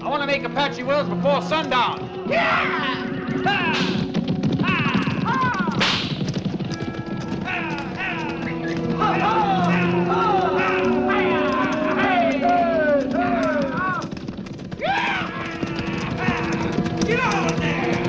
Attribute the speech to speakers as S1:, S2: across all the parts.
S1: I want to make Apache Wells before sundown. Yeah! Get on there!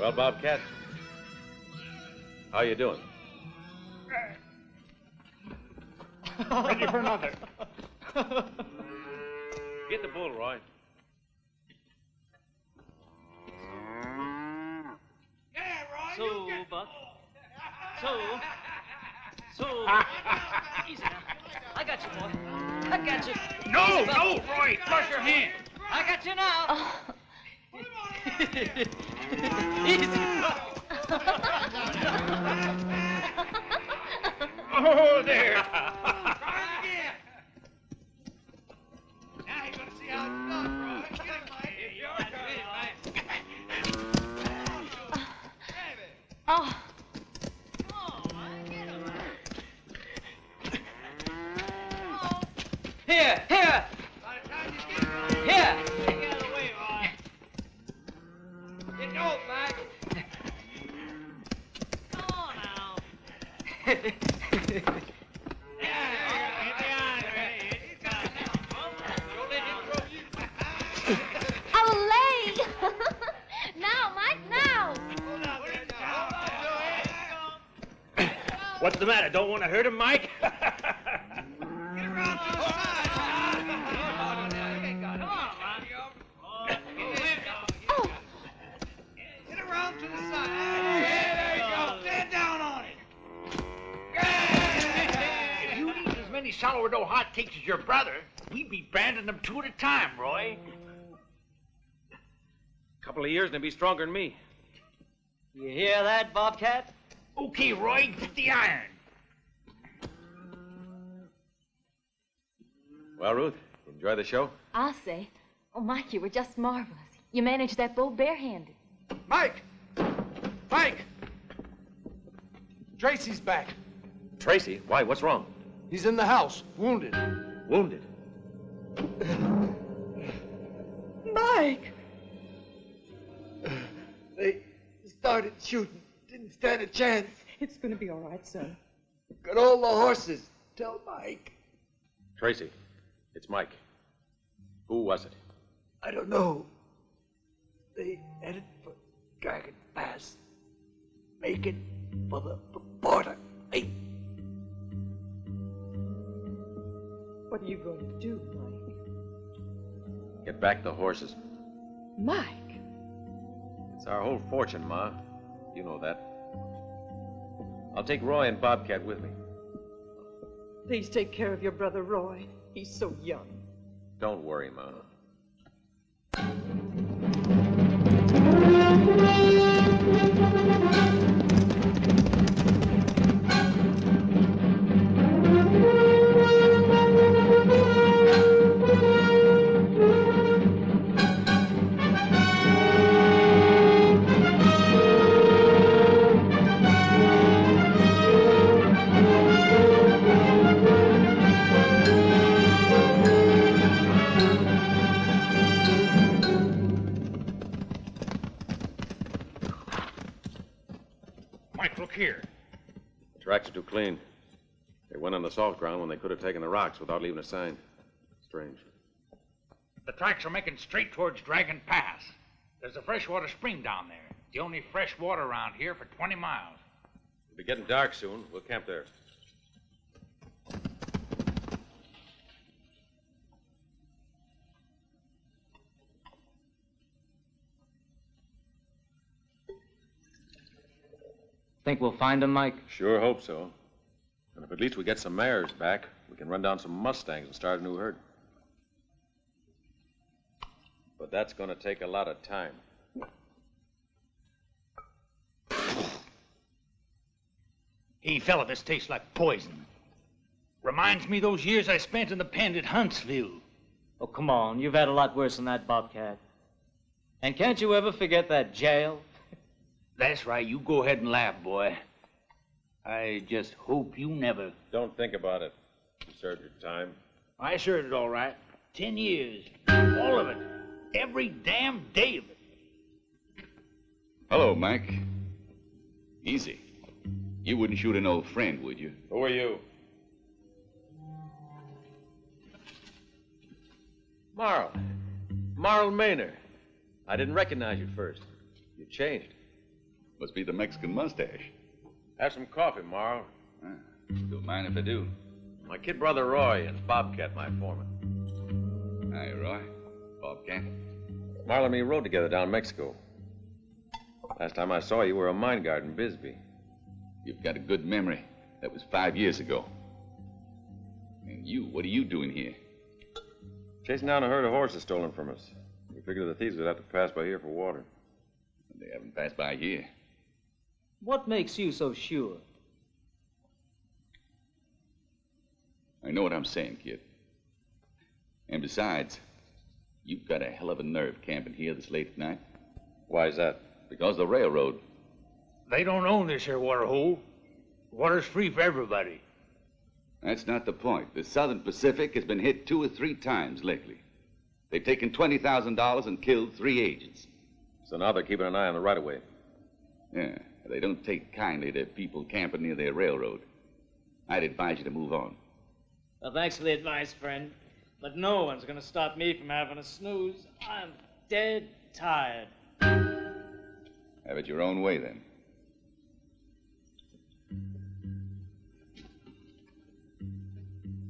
S2: Well, Bobcat, how you doing?
S1: Ready for another.
S2: Get the bull, Roy.
S1: Yeah, Roy.
S3: So, Buck. So. Easy now. I got you, boy. I got you.
S1: No,
S3: Easy, Buck.
S1: no, Roy. Flush your hand.
S3: I got you now. Easy.
S1: Oh, there. Try again. Now you're going to see how it's done, Roy. Get him, Mike. Your turn, Mike.
S4: Oh.
S3: Here.
S1: By the time you get Roy.
S3: Here.
S1: Get out of the way, Roy. Get going, Mike.
S3: Come on now.
S4: Olay! Now, Mike, now!
S1: What's the matter? Don't want to hurt him, Mike?
S4: Oh,
S1: Get around to the side. Yeah, there you go. Stand down on it. If you eat as many sourdough hotcakes as your brother, we'd be branding them 2 at a time, Roy.
S2: Couple of years and he'll be stronger than me.
S3: You hear that, Bobcat?
S1: Okay, Roy, get the iron.
S2: Well, Ruth, enjoy the show?
S4: I'll say. Oh, Mike, you were just marvelous. You managed that bull barehanded.
S5: Mike! Mike! Tracy's back.
S2: Tracy, why? What's wrong?
S5: He's in the house, wounded.
S2: Wounded.
S5: Mike! They started shooting. Didn't stand a chance.
S6: It's gonna be all right, son.
S5: Got all the horses. Tell Mike.
S2: Tracy, it's Mike. Who was it?
S5: I don't know. They headed for Dragon Pass. Making for the border. Hey,
S6: What are you going to do, Mike?
S2: Get back the horses.
S6: Mike!
S2: It's our whole fortune, Ma. You know that. I'll take Roy and Bobcat with me.
S6: Please take care of your brother Roy. He's so young.
S2: Don't worry, Ma.
S1: Mike, look here.
S2: Tracks are too clean. They went on the salt ground when they could have taken the rocks without leaving a sign. Strange.
S1: The tracks are making straight towards Dragon Pass. There's a freshwater spring down there. The only fresh water around here for 20 miles.
S2: It'll be getting dark soon. We'll camp there.
S3: Think we'll find him, Mike?
S2: Sure hope so. And if at least we get some mares back, we can run down some Mustangs and start a new herd. But that's going to take a lot of time.
S1: Hey, fella, this tastes like poison. Reminds me of those years I spent in the pen at Huntsville.
S3: Oh, come on. You've had a lot worse than that, Bobcat. And can't you ever forget that jail?
S1: That's right. You go ahead and laugh, boy. I just hope you never...
S2: Don't think about it. You served your time.
S1: I served it all right. 10 years. All of it. Every damn day of it.
S7: Hello, Mike. Easy. You wouldn't shoot an old friend, would you?
S2: Who are you? Marl. Marl Maynard. I didn't recognize you at first. You changed.
S7: Must be the Mexican mustache.
S2: Have some coffee, Marl.
S7: Don't mind if I do.
S2: My kid brother Roy and Bobcat, my foreman.
S7: Hi, Roy. Bobcat.
S2: Marl and me rode together down Mexico. Last time I saw you, you were a mine guard in Bisbee.
S7: You've got a good memory. That was 5 years ago. And you, what are you doing here?
S2: Chasing down a herd of horses stolen from us. We figured the thieves would have to pass by here for water.
S7: They haven't passed by here.
S3: What makes you so sure?
S7: I know what I'm saying, kid. And besides, you've got a hell of a nerve camping here this late at night.
S2: Why is that?
S7: Because the railroad.
S1: They don't own this here water hole. Water's free for everybody.
S7: That's not the point. The Southern Pacific has been hit 2 or 3 times lately. They've taken $20,000 and killed 3 agents.
S2: So now they're keeping an eye on the right-of-way.
S7: Yeah, they don't take kindly to people camping near their railroad. I'd advise you to move on.
S3: Well, thanks for the advice, friend. But no one's gonna stop me from having a snooze. I'm dead tired.
S7: Have it your own way, then.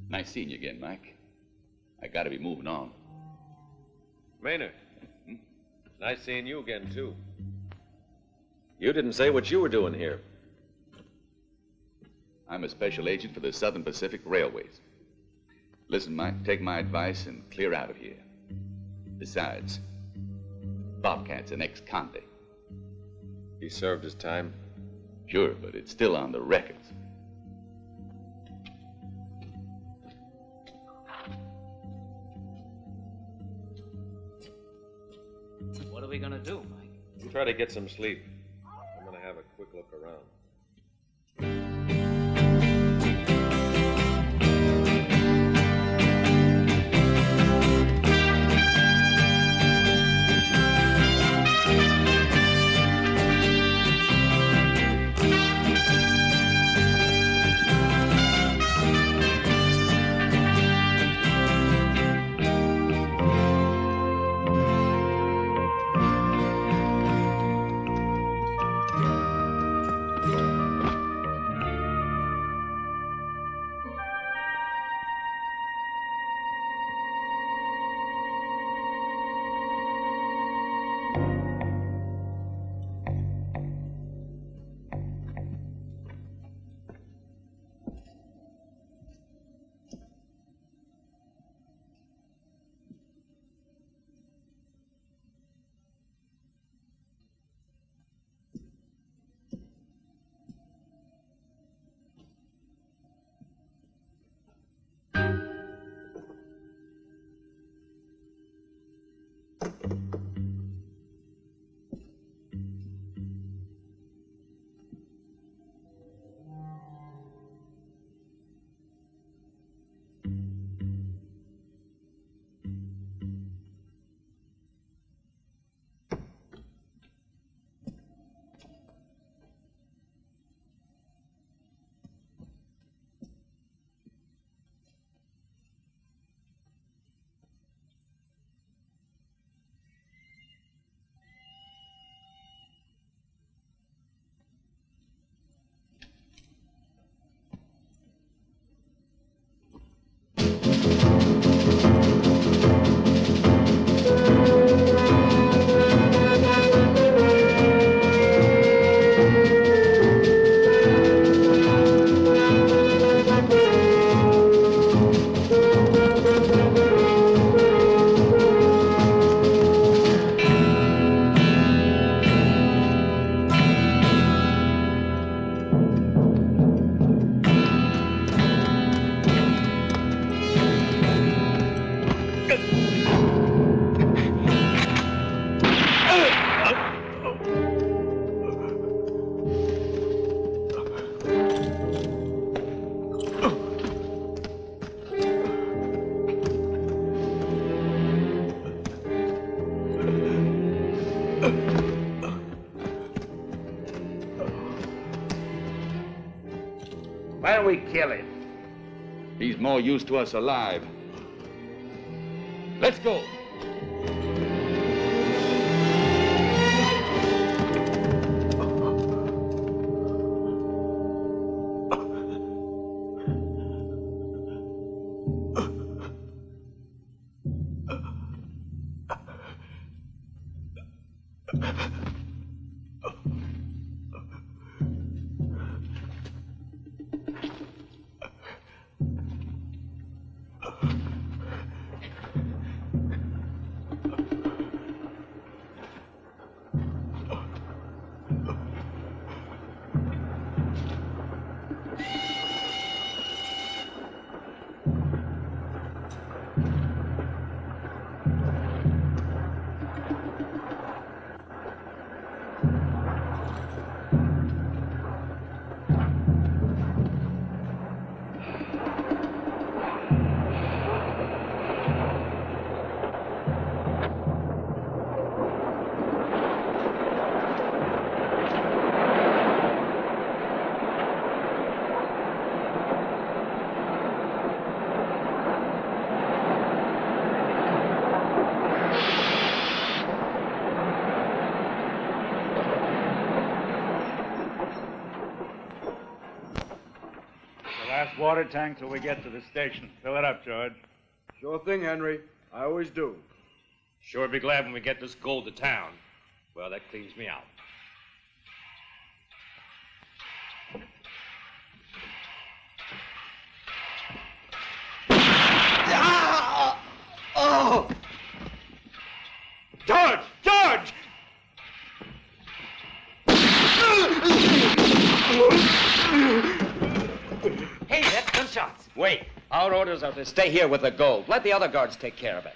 S7: Nice seeing you again, Mike. I gotta be moving on.
S2: Maynard. Nice seeing you again, too. You didn't say what you were doing here.
S7: I'm a special agent for the Southern Pacific Railways. Listen, Mike, take my advice and clear out of here. Besides, Bobcat's an ex-convict.
S2: He served his time.
S7: Sure, but it's still on the records.
S3: What are we gonna do, Mike?
S2: Try to get some sleep. I'm gonna have a quick look around.
S1: Why don't we kill him?
S7: He's more used to us alive. Let's go.
S8: last water tank till we get to the station. Fill it up, George.
S5: Sure thing, Henry. I always do.
S9: Sure be glad when we get this gold to town. Well, that cleans me out.
S5: Oh!
S9: George! George!
S3: Hey, that's gunshots. Wait. Our orders are to stay here with the gold. Let the other guards take care of it.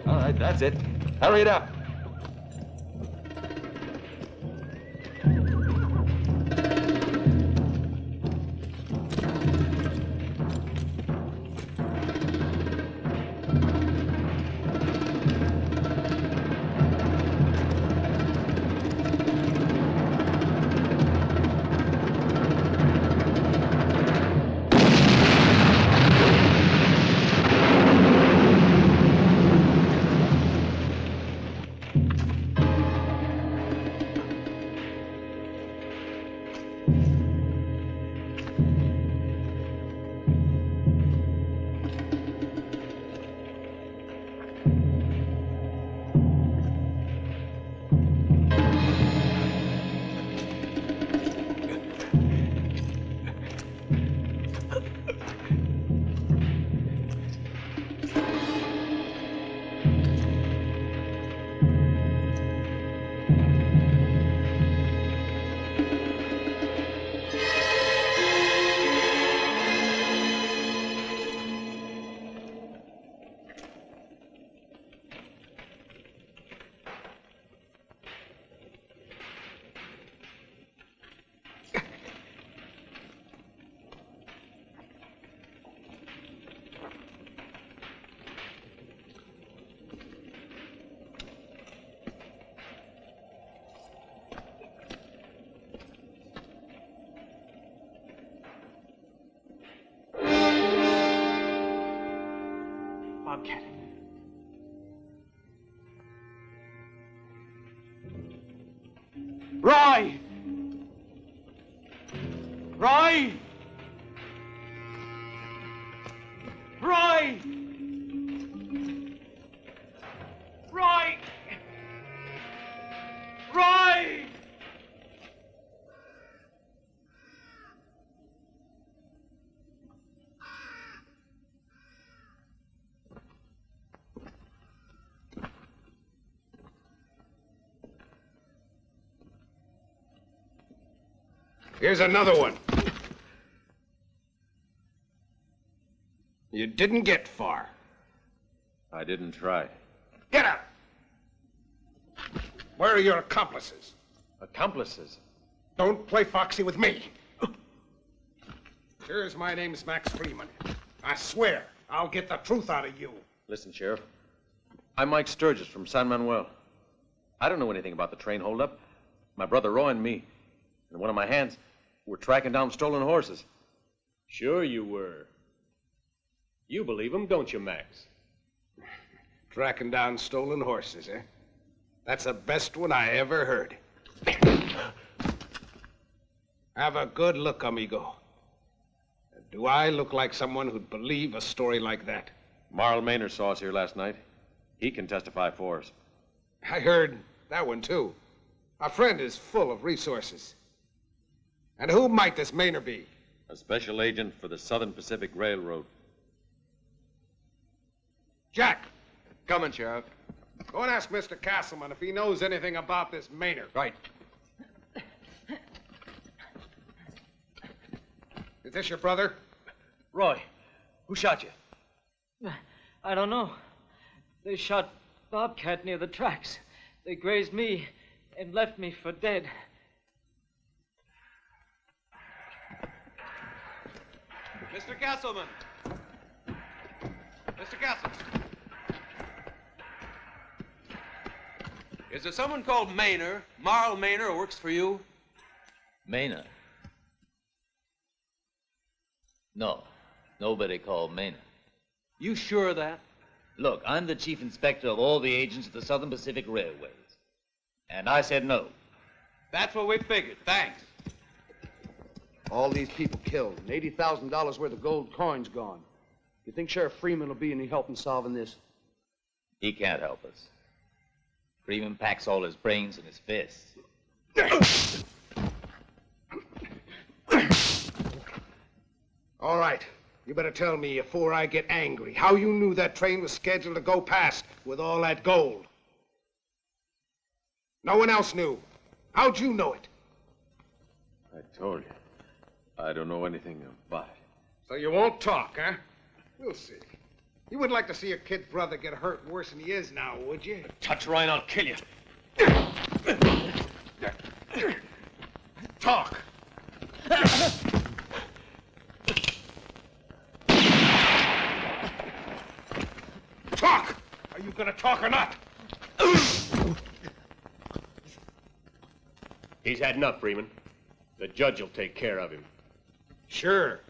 S7: All right, that's it. Hurry it up.
S5: Bobcat. Roy! Roy! Roy! Roy! Roy!
S10: Here's another one. You didn't get far.
S2: I didn't try.
S10: Get up! Where are your accomplices?
S2: Accomplices?
S10: Don't play foxy with me. Sure as my name's Max Freeman. I swear, I'll get the truth out of you.
S2: Listen, Sheriff. I'm Mike Sturgis from San Manuel. I don't know anything about the train holdup. My brother Roy and me, and one of my hands, were tracking down stolen horses.
S9: Sure you were. You believe him, don't you, Max?
S10: Tracking down stolen horses, eh? That's the best one I ever heard. Have a good look, amigo. Do I look like someone who'd believe a story like that?
S2: Marl Maynard saw us here last night. He can testify for us.
S10: I heard that one, too. Our friend is full of resources. And who might this Maynard be?
S2: A special agent for the Southern Pacific Railroad.
S10: Jack!
S11: Coming, Sheriff.
S10: Go and ask Mr. Castleman if he knows anything about this Maynard.
S11: Right.
S10: Is this your brother?
S5: Roy, who shot you?
S3: I don't know. They shot Bobcat near the tracks. They grazed me and left me for dead.
S11: Mr. Castleman. Mr. Castleman. Is there someone called Maynard, Marl Maynard, who works for you?
S12: Maynard? No, nobody called Maynard.
S11: You sure of that?
S12: Look, I'm the chief inspector of all the agents of the Southern Pacific Railways. And I said no.
S11: That's what we figured. Thanks.
S13: All these people killed and $80,000 worth of gold coins gone. You think Sheriff Freeman will be any help in solving this?
S12: He can't help us. Freeman packs all his brains in his fists.
S10: All right. You better tell me before I get angry how you knew that train was scheduled to go past with all that gold. No one else knew. How'd you know it?
S2: I told you. I don't know anything about it.
S10: So you won't talk, huh? We'll see. You wouldn't like to see your kid brother get hurt worse than he is now, would you?
S9: Touch Ryan, I'll kill you.
S10: Talk. Talk! Are you gonna talk or not?
S9: He's had enough, Freeman. The judge will take care of him.
S10: Sure.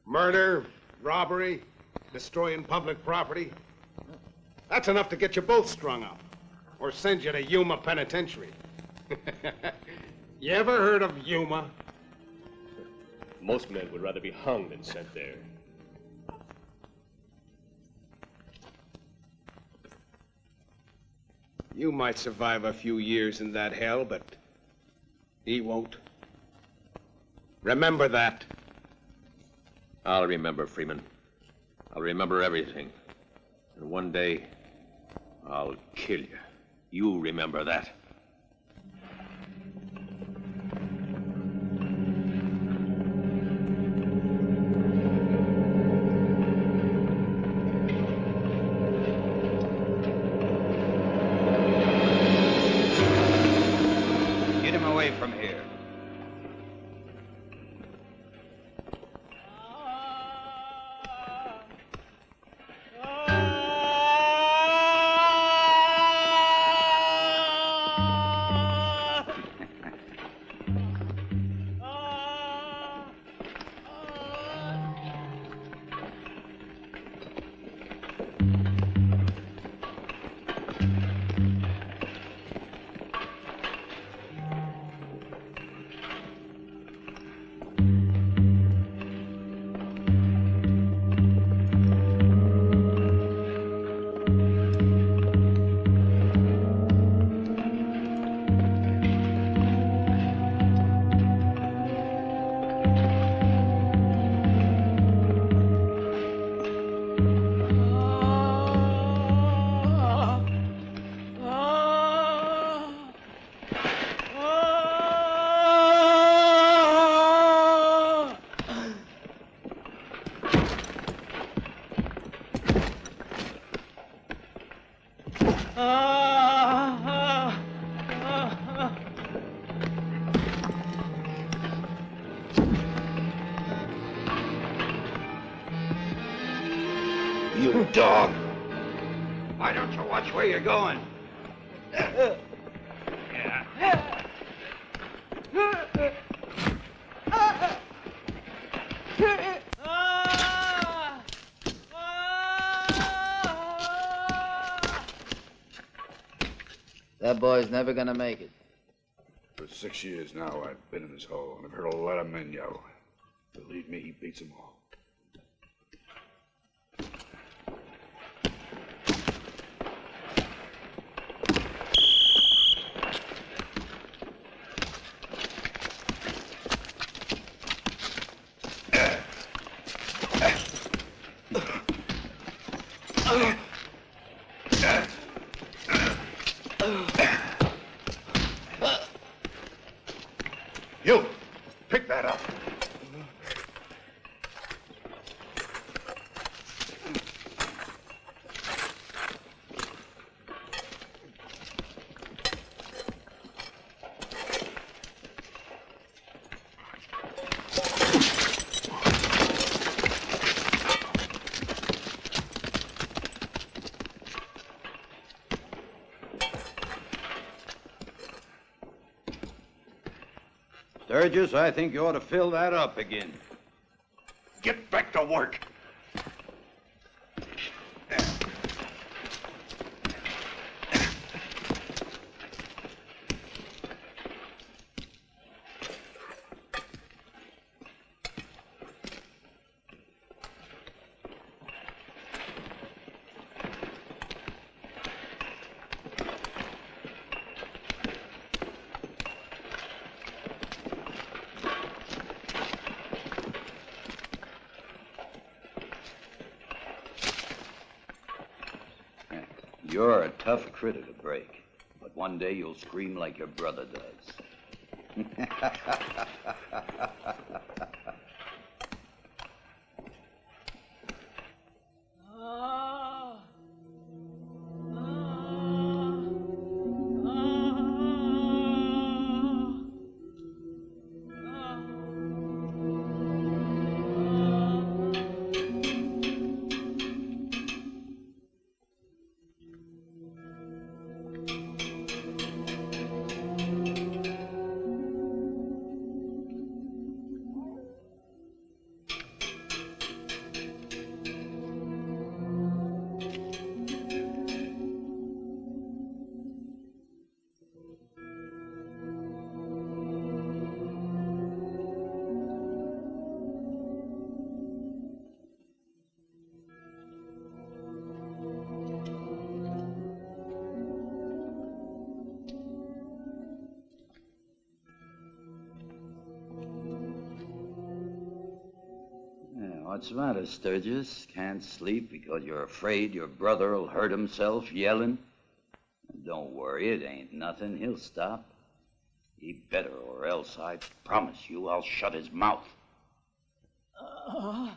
S10: Murder, robbery, destroying public property. That's enough to get you both strung up. Or send you to Yuma Penitentiary. You ever heard of Yuma?
S9: Most men would rather be hung than sent there.
S10: You might survive a few years in that hell, but he won't. Remember that.
S2: I'll remember, Freeman. I'll remember everything. And one day, I'll kill you. You remember that.
S11: Get him away from here.
S14: dog! Why don't you watch where you're going?
S15: That boy's never gonna make it.
S14: For 6 years now, I've been in this hole, and I've heard a lot of men yell. Believe me, he beats them all. You, pick that up.
S16: Sturgis, I think you ought to fill that up again.
S14: Get back to work.
S16: You're a tough critter to break, but one day you'll scream like your brother does. What's the matter, Sturgis? Can't sleep because you're afraid your brother'll hurt himself yelling? Don't worry, it ain't nothing. He'll stop. He better, or else I promise you I'll shut his mouth.
S14: A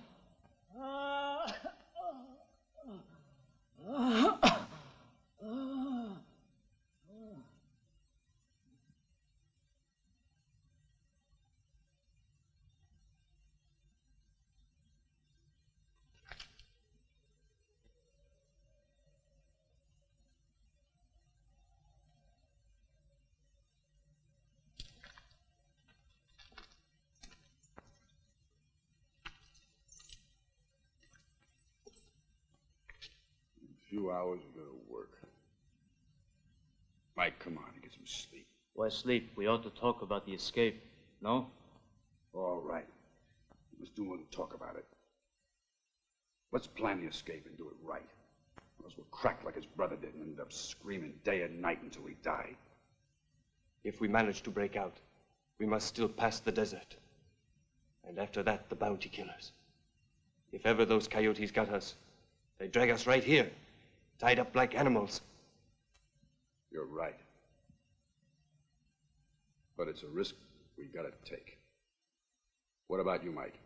S14: few hours, we go to work. Mike, come on, get some sleep.
S3: Why sleep? We ought to talk about the escape, no?
S14: All right. Let's do more than talk about it. Let's plan the escape and do it right. Or else we'll crack like his brother did and end up screaming day and night until we die.
S17: If we manage to break out, we must still pass the desert. And after that, the bounty killers. If ever those coyotes got us, they drag us right here, tied up like animals.
S14: You're right. But it's a risk we gotta take. What about you, Mike?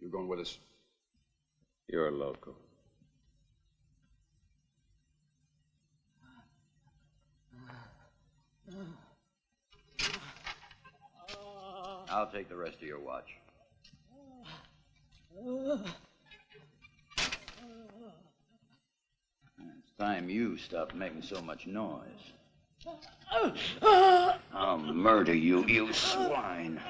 S14: You going with us?
S2: You're a loco.
S16: I'll take the rest of your watch. Time you stop making so much noise. I'll murder you, you swine.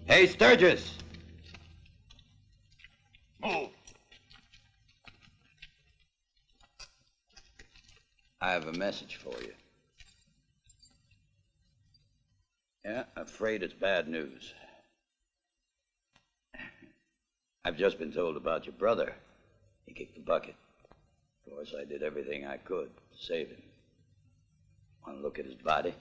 S16: Hey, Sturgis!
S10: Move.
S16: I have a message for you. Yeah, afraid it's bad news. I've just been told about your brother. He kicked the bucket. Of course, I did everything I could to save him. Want to look at his body?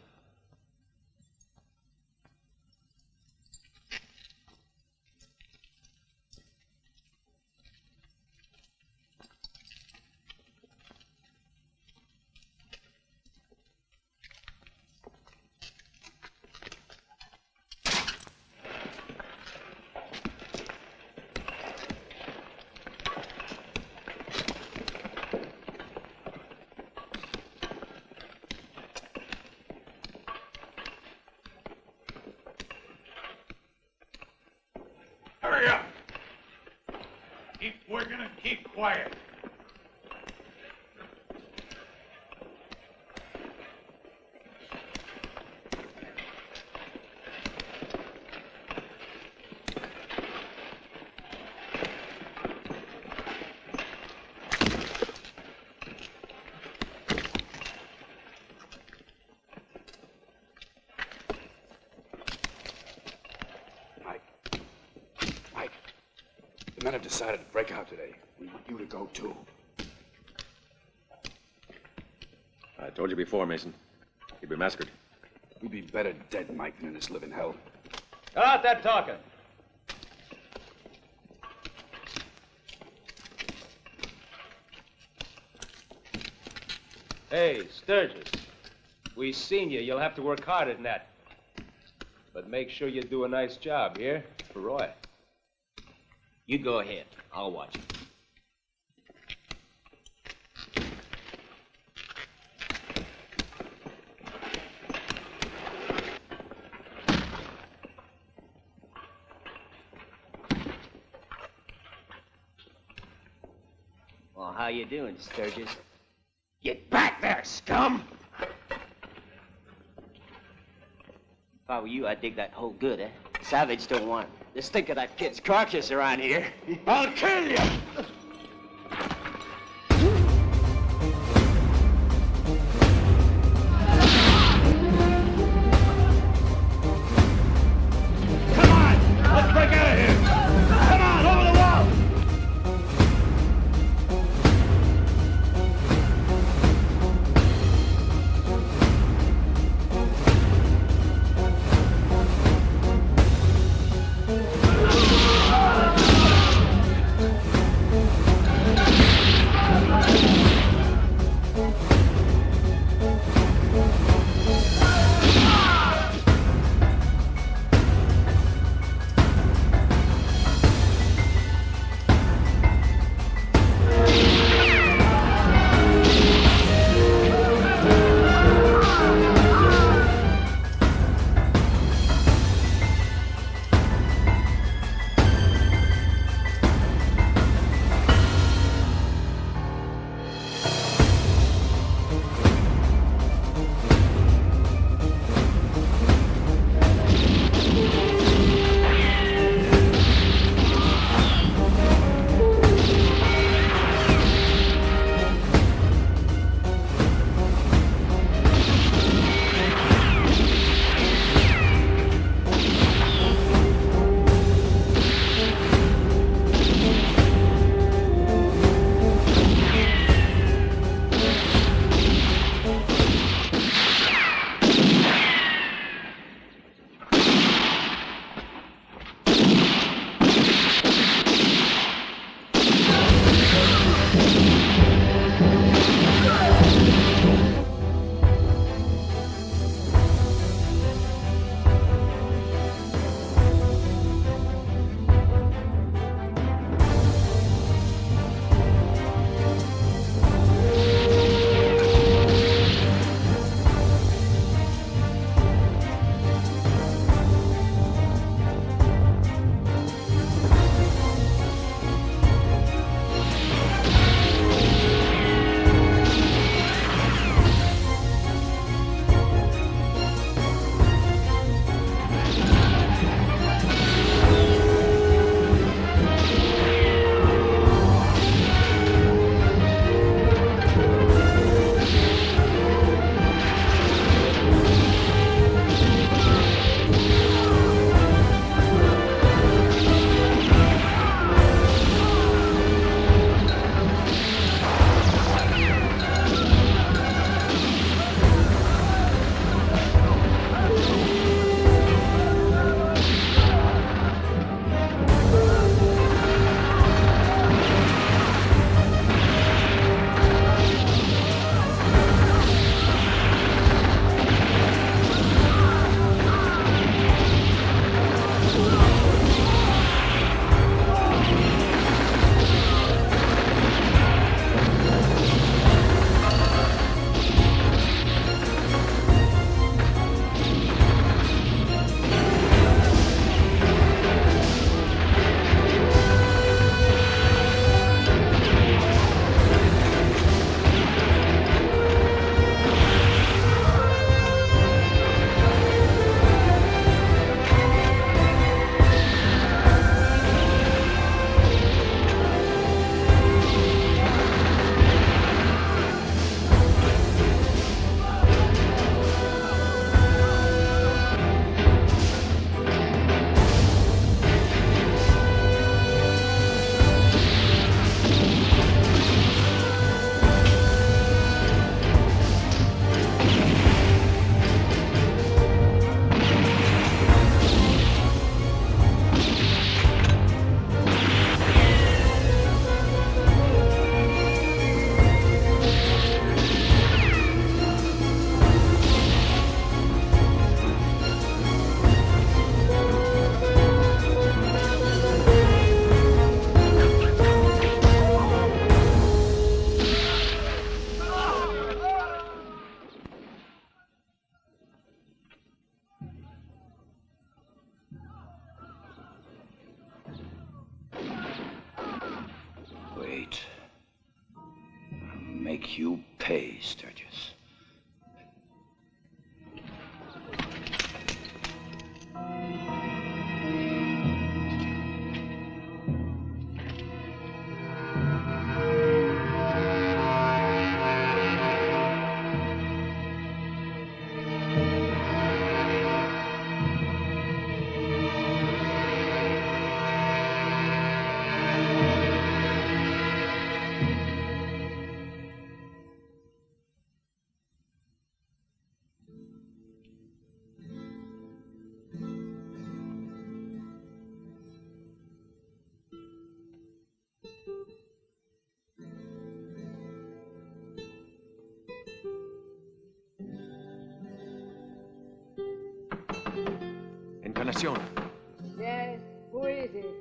S1: Hurry up! Keep working and keep quiet.
S14: The men have decided to break out today. We want you to go too.
S2: I told you before, Mason. You'd be massacred.
S14: You'd be better dead, Mike, than in this living hell.
S9: Cut out that talking. Hey, Sturgis. We seen you. You'll have to work harder than that. But make sure you do a nice job, here? For Roy.
S12: You go ahead. I'll watch it. Well, how you doing, Sturgis?
S11: Get back there, scum!
S12: If I were you, I'd dig that hole good, eh? Savage don't want it. Just think of that kid's carcass around here.
S11: I'll kill you!
S1: Come on! Let's break out of here! Come on, over the wall!
S16: make you pay, Sturgis.
S2: Encarnacion.
S6: Yes, who is it?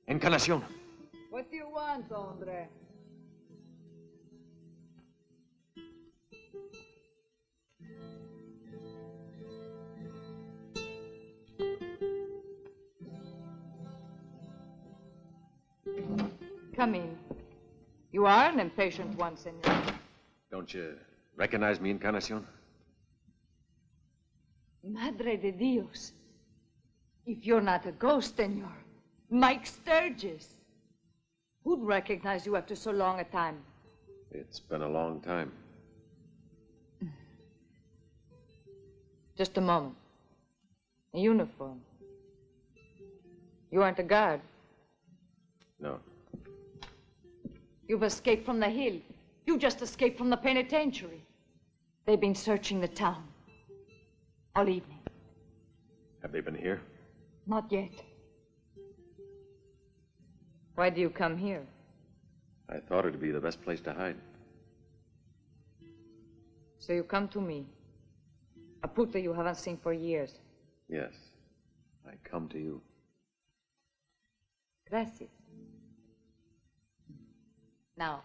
S2: Encarnacion.
S6: What do you want, hombre? Come in. You are an impatient one, senor.
S2: Don't you recognize me, Encarnacion?
S6: Madre de Dios. If you're not a ghost, then you're Mike Sturgis. Who'd recognize you after so long a time?
S2: It's been a long time.
S6: Just a moment. A uniform. You aren't a guard.
S2: No.
S6: You've escaped from the hill. You just escaped from the penitentiary. They've been searching the town all evening.
S2: Have they been here?
S6: Not yet. Why do you come here?
S2: I thought it'd be the best place to hide.
S6: So you come to me, a puta you haven't seen for years.
S2: Yes. I come to you.
S6: Gracias. Now,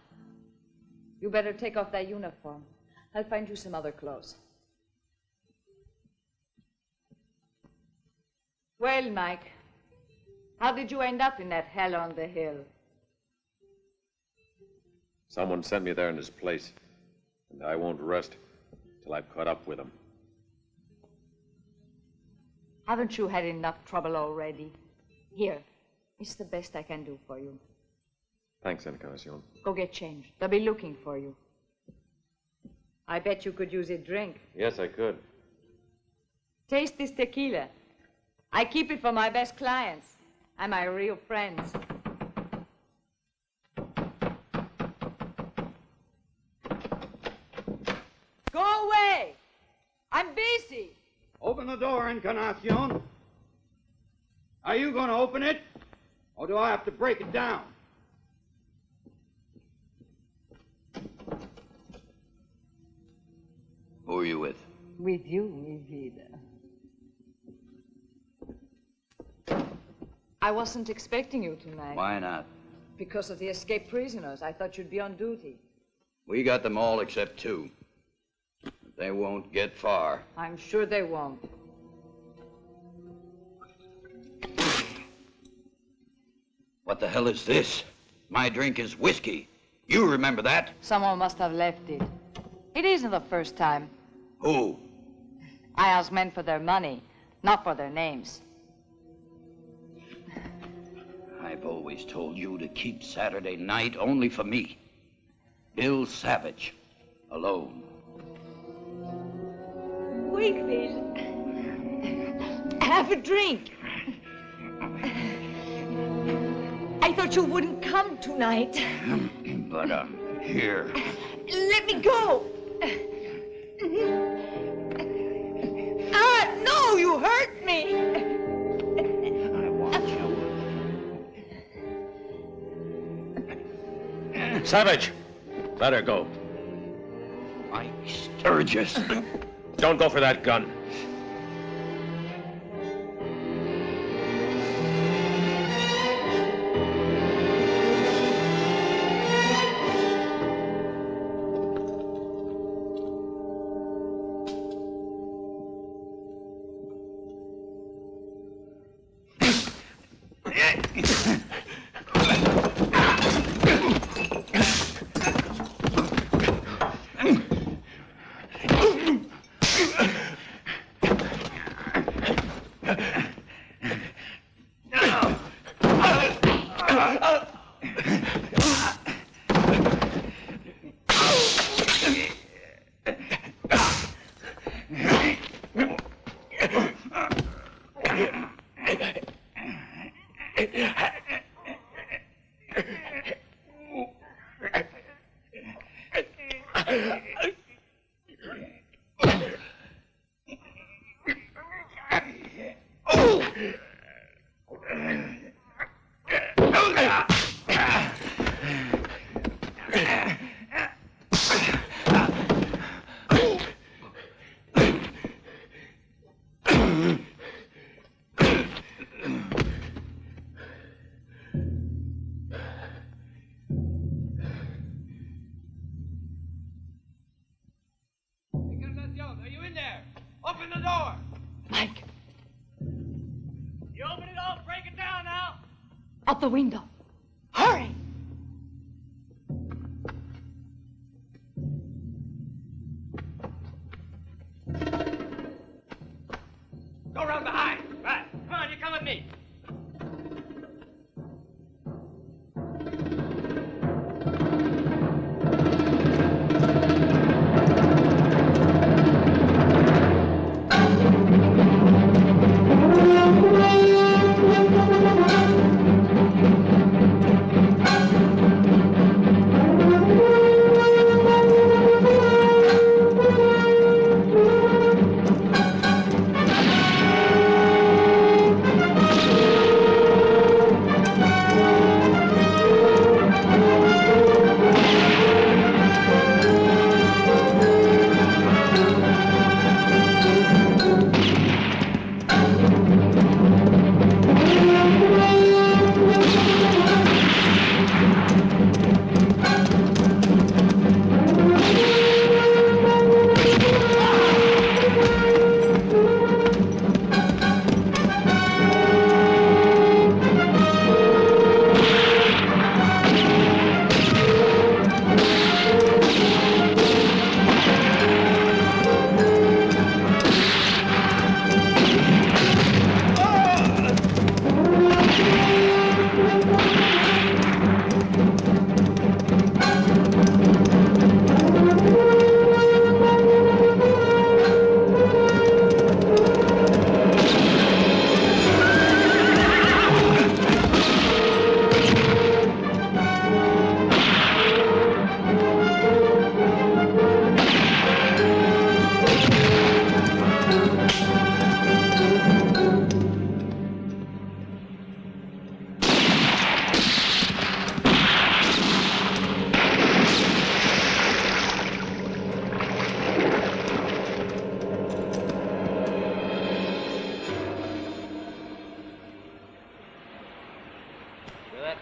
S6: you better take off that uniform. I'll find you some other clothes. Well, Mike, how did you end up in that hell on the hill?
S2: Someone sent me there in his place, and I won't rest till I've caught up with him.
S6: Haven't you had enough trouble already? Here, it's the best I can do for you.
S2: Thanks, Encarnacion.
S6: Go get changed. They'll be looking for you. I bet you could use a drink.
S2: Yes, I could.
S6: Taste this tequila. I keep it for my best clients and my real friends. Go away! I'm busy.
S18: Open the door, Encarnacion. Are you going to open it, or do I have to break it down?
S16: Who are you with?
S6: With you, mi vida. I wasn't expecting you tonight.
S16: Why not?
S6: Because of the escaped prisoners. I thought you'd be on duty.
S16: We got them all except two. They won't get far.
S6: I'm sure they won't.
S16: What the hell is this? My drink is whiskey. You remember that?
S6: Someone must have left it. It isn't the first time.
S16: Who?
S6: I ask men for their money, not for their names.
S16: I've always told you to keep Saturday night only for me. Bill Savage. Alone.
S6: Wigfield, have a drink. I thought you wouldn't come tonight.
S16: But I'm here.
S6: Let me go. No, you hurt me.
S16: I want you.
S2: Savage, let her go.
S16: Mike Sturgis.
S2: Don't go for that gun.
S11: Are you in there? Open the door!
S6: Mike,
S3: You open it all, break it down now.
S6: out the window. Hurry!
S3: Go around behind. Right. Come on, you come with me.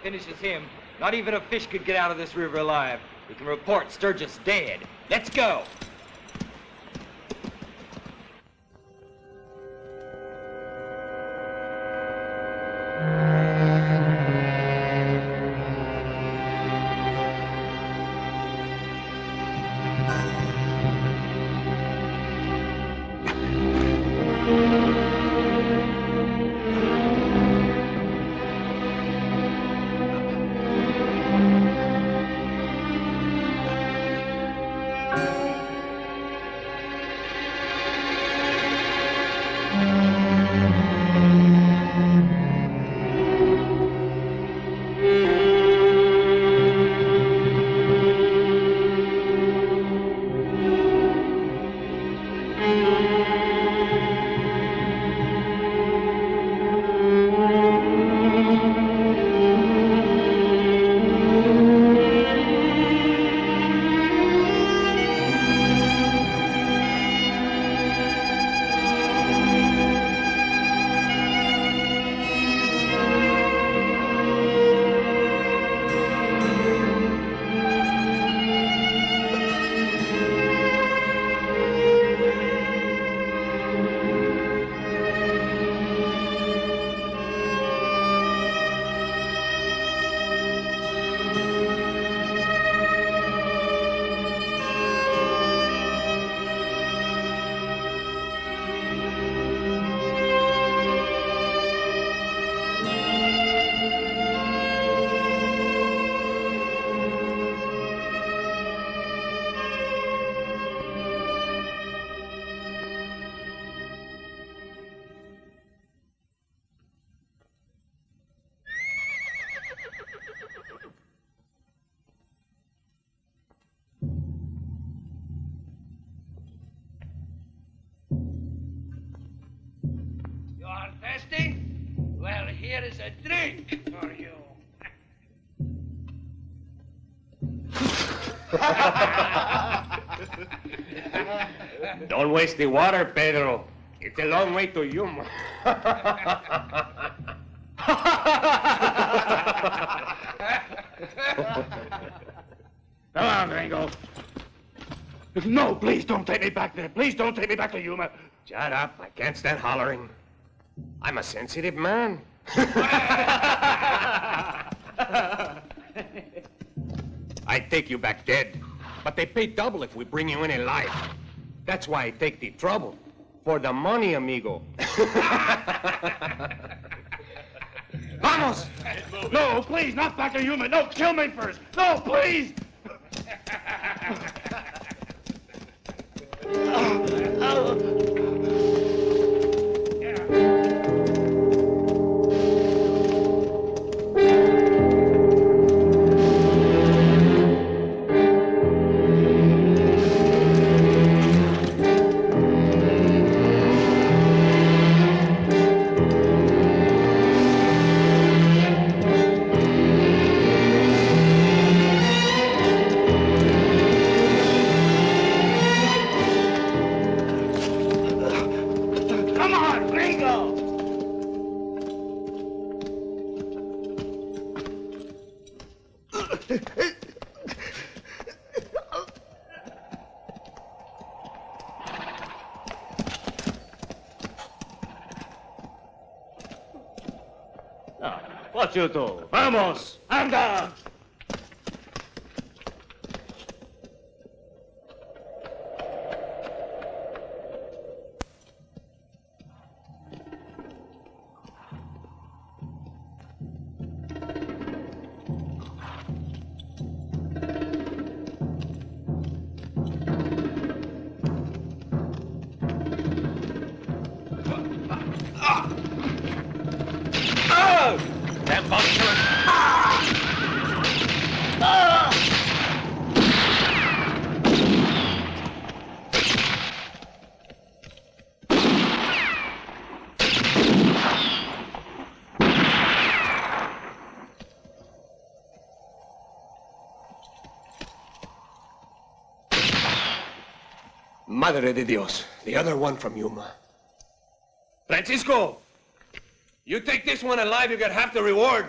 S19: Finishes him. Not even a fish could get out of this river alive. We can report Sturgis dead. Let's go.
S11: Well, here is a drink for you.
S9: Don't waste the water, Pedro. It's a long way to Yuma.
S18: Come on, Gringo. No, please don't take me back there. Please don't take me back to Yuma.
S9: Shut up. I can't stand hollering. I'm a sensitive man. I'd take you back dead, but they pay double if we bring you in alive. That's why I take the trouble. For the money, amigo.
S18: Vamos! No, please, not back to Yuma. No, kill me first. No, please! Come on, Gringo!
S3: What you do? Vamos! Anda!
S9: Damn bounty killers. Madre de Dios, the other one from Yuma. Francisco! You take this one alive, you get half the reward.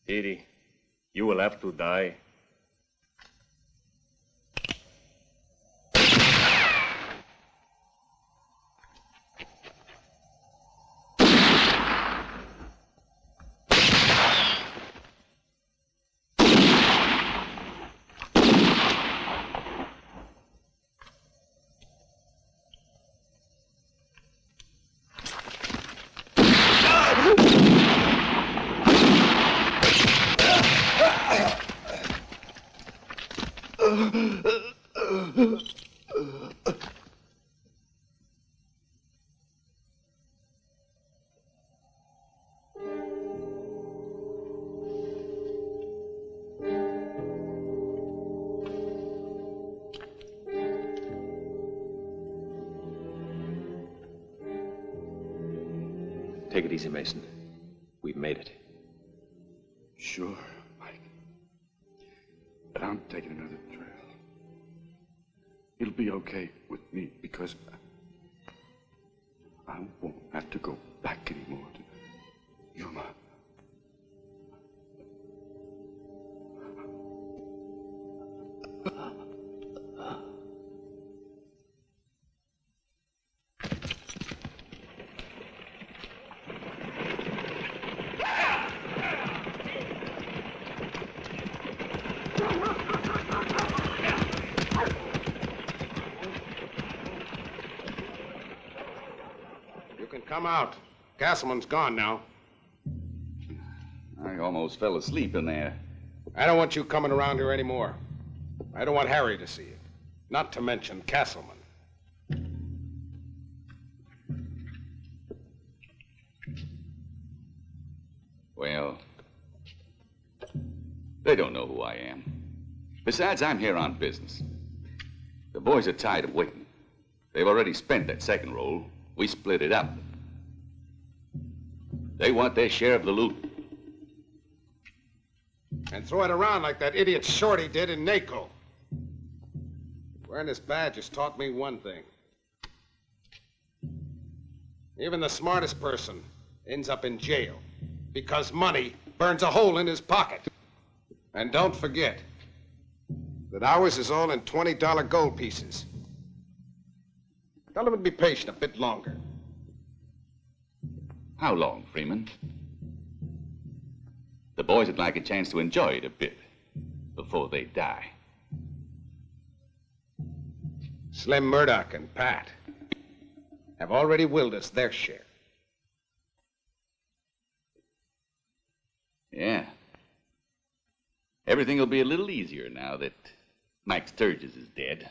S9: Didi, you will have to die.
S2: Take it easy, Mason. We've made it.
S14: Sure, Mike. But I'm taking another trail. It'll be okay with me because I won't have to go back anymore to Yuma.
S10: Come out. Castleman's gone now.
S7: I almost fell asleep in there.
S10: I don't want you coming around here anymore. I don't want Harry to see you. Not to mention Castleman.
S7: Well, they don't know who I am. Besides, I'm here on business. The boys are tired of waiting. They've already spent that second roll. We split it up. They want their share of the loot.
S10: And throw it around like that idiot Shorty did in NACO. Wearing this badge has taught me one thing. Even the smartest person ends up in jail because money burns a hole in his pocket. And don't forget that ours is all in $20 gold pieces. Tell them to be patient a bit longer.
S7: How long, Freeman? The boys would like a chance to enjoy it a bit before they die.
S10: Slim Murdoch and Pat have already willed us their share.
S7: Yeah. Everything will be a little easier now that Mike Sturgis is dead.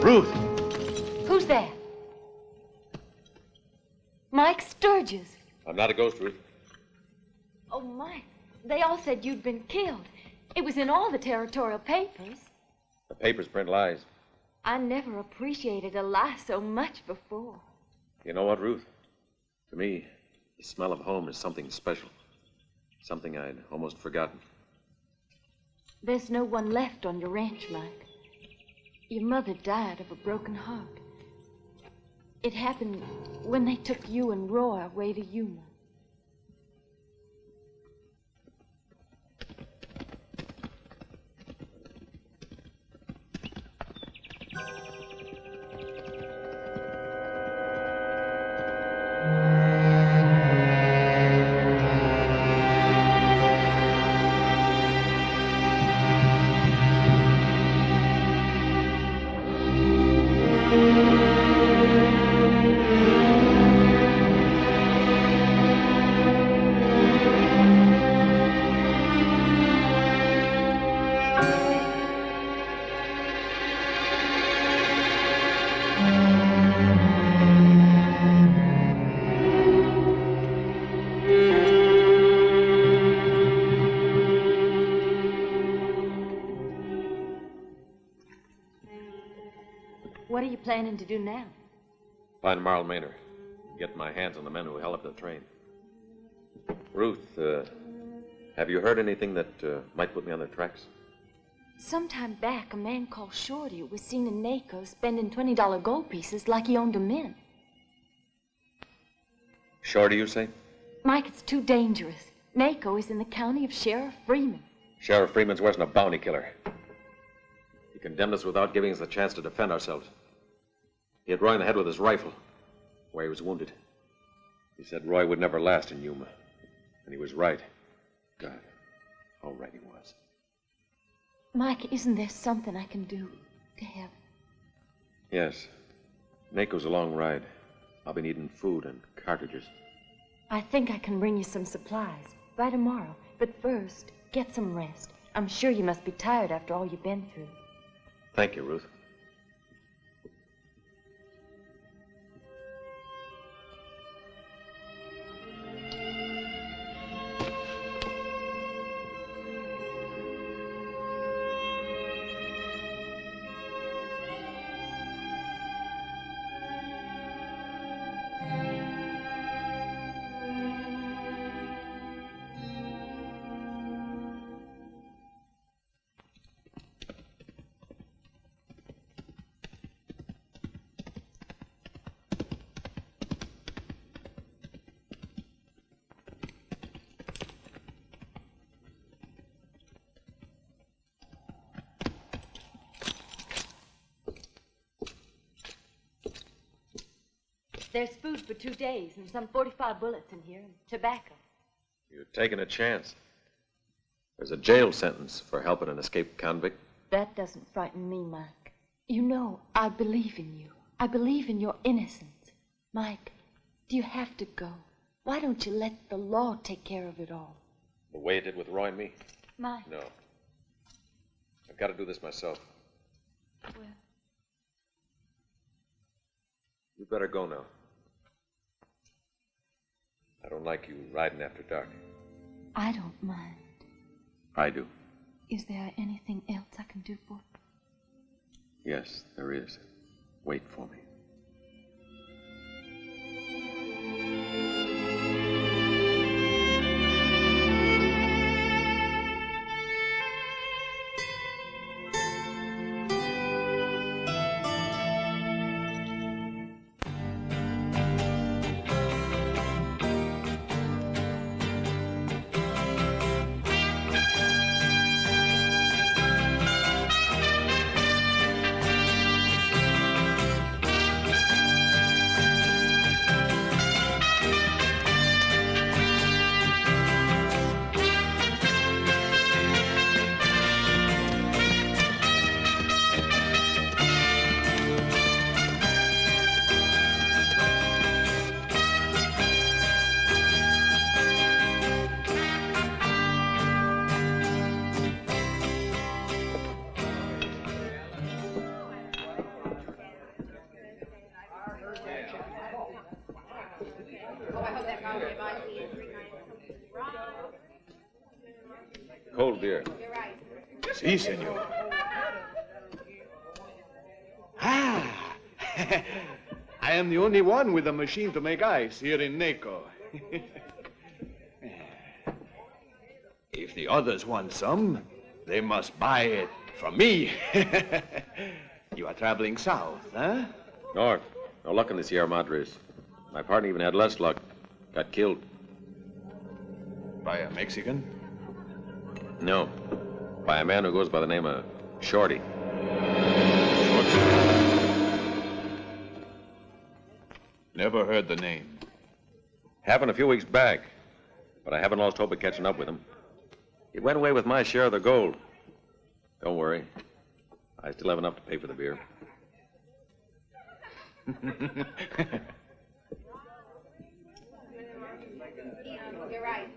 S2: Ruth!
S4: Who's that? Mike Sturgis.
S2: I'm not a ghost, Ruth.
S4: Oh, Mike, they all said you'd been killed. It was in all the territorial papers.
S2: The papers print lies.
S4: I never appreciated a lie so much before.
S2: You know what, Ruth? To me, the smell of home is something special. Something I'd almost forgotten.
S4: There's no one left on your ranch, Mike. Your mother died of a broken heart. It happened when they took you and Roy away to Yuma. What are you planning to do now?
S2: Find Marl Maynor. Get my hands on the men who held up the train. Ruth, have you heard anything that might put me on their tracks?
S4: Sometime back, a man called Shorty was seen in NACO spending $20 gold pieces like he owned a mint.
S2: Shorty, you say?
S4: Mike, it's too dangerous. NACO is in the county of Sheriff Freeman.
S2: Sheriff Freeman's worse than a bounty killer. He condemned us without giving us the chance to defend ourselves. He hit Roy in the head with his rifle, where he was wounded. He said Roy would never last in Yuma. And he was right. God, how right he was.
S4: Mike, isn't there something I can do to help?
S2: Yes. NACO's a long ride. I'll be needing food and cartridges.
S4: I think I can bring you some supplies by tomorrow. But first, get some rest. I'm sure you must be tired after all you've been through.
S2: Thank you, Ruth.
S4: There's food for 2 days and some 45 bullets in here and tobacco.
S2: You're taking a chance. There's a jail sentence for helping an escaped convict.
S4: That doesn't frighten me, Mike. You know, I believe in you. I believe in your innocence. Mike, do you have to go? Why don't you let the law take care of it all?
S2: The way it did with Roy and me?
S4: Mike.
S2: No. I've got to do this myself.
S4: Well,
S2: You better go now. I don't like you riding after dark.
S4: I don't mind.
S2: I do.
S4: Is there anything else I can do for you?
S2: Yes, there is. Wait for me. Cold beer.
S13: Si, senor. Ah! I am the only one with a machine to make ice here in Naco. If the others want some, they must buy it from me. You are traveling south, huh?
S2: North. No luck in the Sierra Madres. My partner even had less luck. Got killed.
S13: By a Mexican?
S2: No. By a man who goes by the name of Shorty.
S13: Never heard the name.
S2: Happened a few weeks back, but I haven't lost hope of catching up with him. He went away with my share of the gold. Don't worry. I still have enough to pay for the beer.
S20: You're right.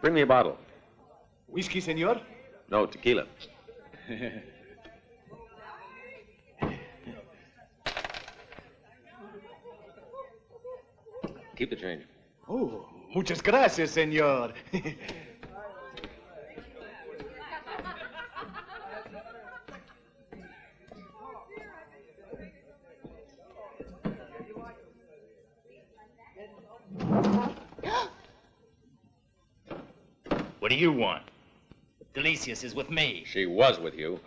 S2: Bring me a bottle.
S13: Whiskey, senor?
S2: No, tequila. Keep the change.
S13: Oh, muchas gracias, senor.
S3: What do you want? Delicious is with me.
S2: She was with you.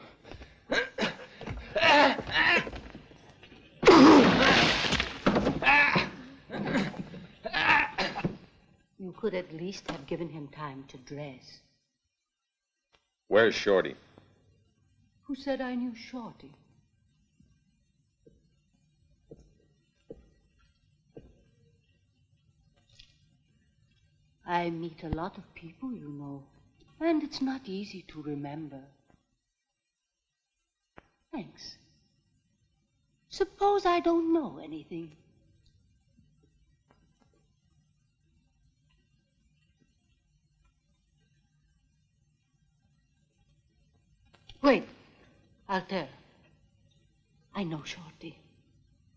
S21: You could at least have given him time to dress.
S2: Where's Shorty?
S21: Who said I knew Shorty? I meet a lot of people, you know, and it's not easy to remember. Thanks. Suppose I don't know anything. Wait, I'll tell. I know Shorty.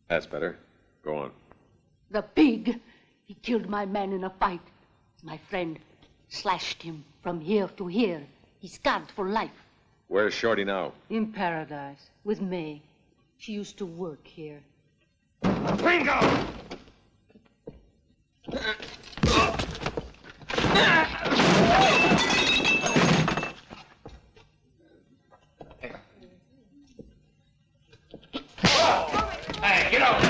S2: That's better. Go on.
S21: The pig! He killed my man in a fight. My friend slashed him from here to here. He's scarred for life.
S2: Where's Shorty now?
S21: In paradise, with May. She used to work here.
S2: Bingo!
S1: Hey, get out!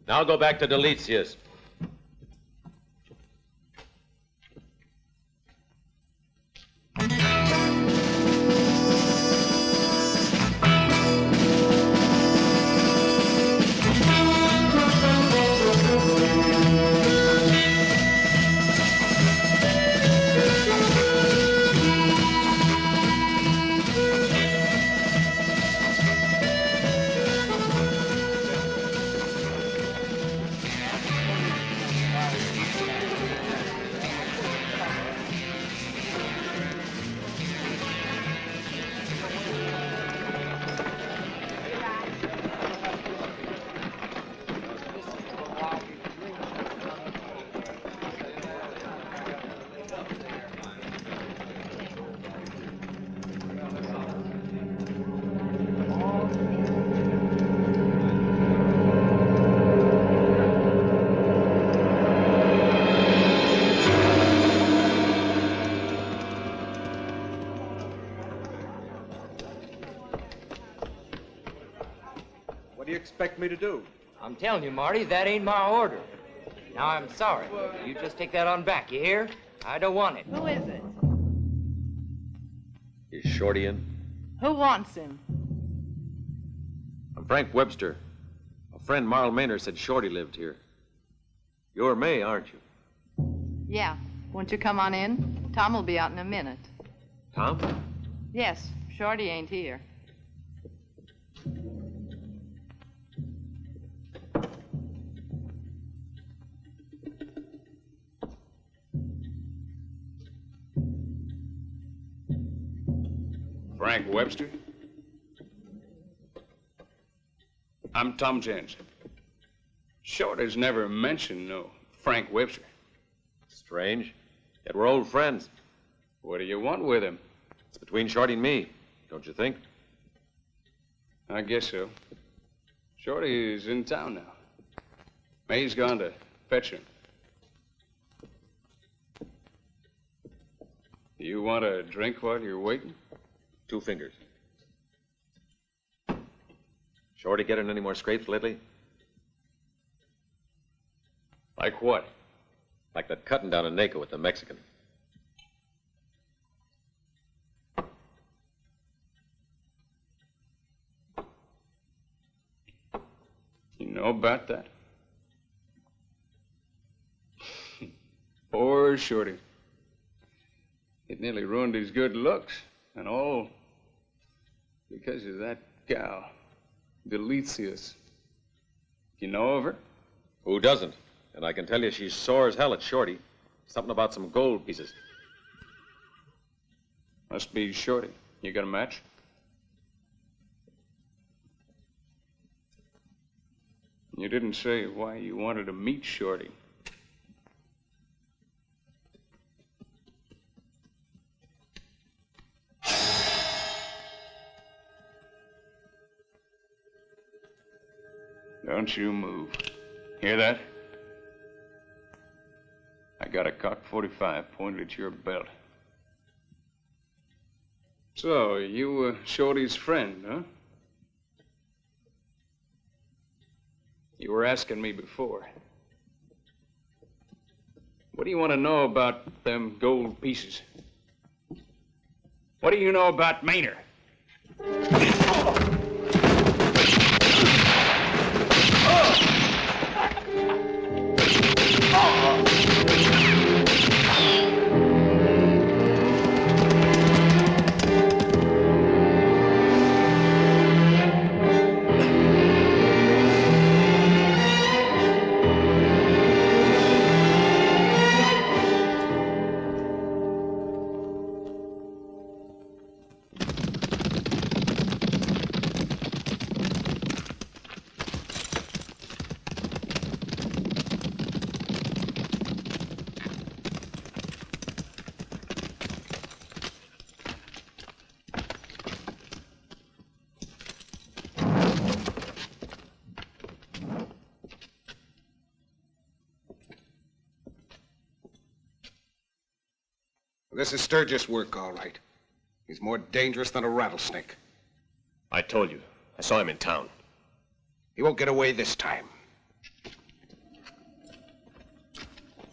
S2: Now go back to Delicious.
S11: What do you expect me to do?
S19: I'm telling you, Marty, that ain't my order. Now, I'm sorry. You just take that on back, you hear? I don't want it.
S8: Who is it?
S2: Is Shorty in?
S8: Who wants him?
S2: I'm Frank Webster. A friend, Marl Maynard, said Shorty lived here. You're May, aren't you?
S8: Yeah. Won't you come on in? Tom will be out in a minute.
S2: Tom?
S8: Yes, Shorty ain't here.
S14: Frank Webster? I'm Tom Jensen. Shorty's never mentioned no Frank Webster.
S2: Strange. Yet we're old friends.
S14: What do you want with him?
S2: It's between Shorty and me, don't you think?
S14: I guess so. Shorty's in town now. May's gone to fetch him. You want a drink while you're waiting?
S2: 2 fingers. Shorty get in any more scrapes lately?
S14: Like what?
S2: Like that cutting down in Naco with the Mexican.
S14: You know about that? Poor Shorty. It nearly ruined his good looks, and all because of that gal, Delicious. You know of her?
S2: Who doesn't? And I can tell you she's sore as hell at Shorty. Something about some gold pieces.
S14: Must be Shorty. You got a match? You didn't say why you wanted to meet Shorty. Don't you move. Hear that? I got a cocked .45 pointed at your belt. So, you were Shorty's friend, huh? You were asking me before. What do you want to know about them gold pieces? What do you know about Maynard?
S10: This is Sturgis' work, all right. He's more dangerous than a rattlesnake.
S13: I told you. I saw him in town.
S10: He won't get away this time.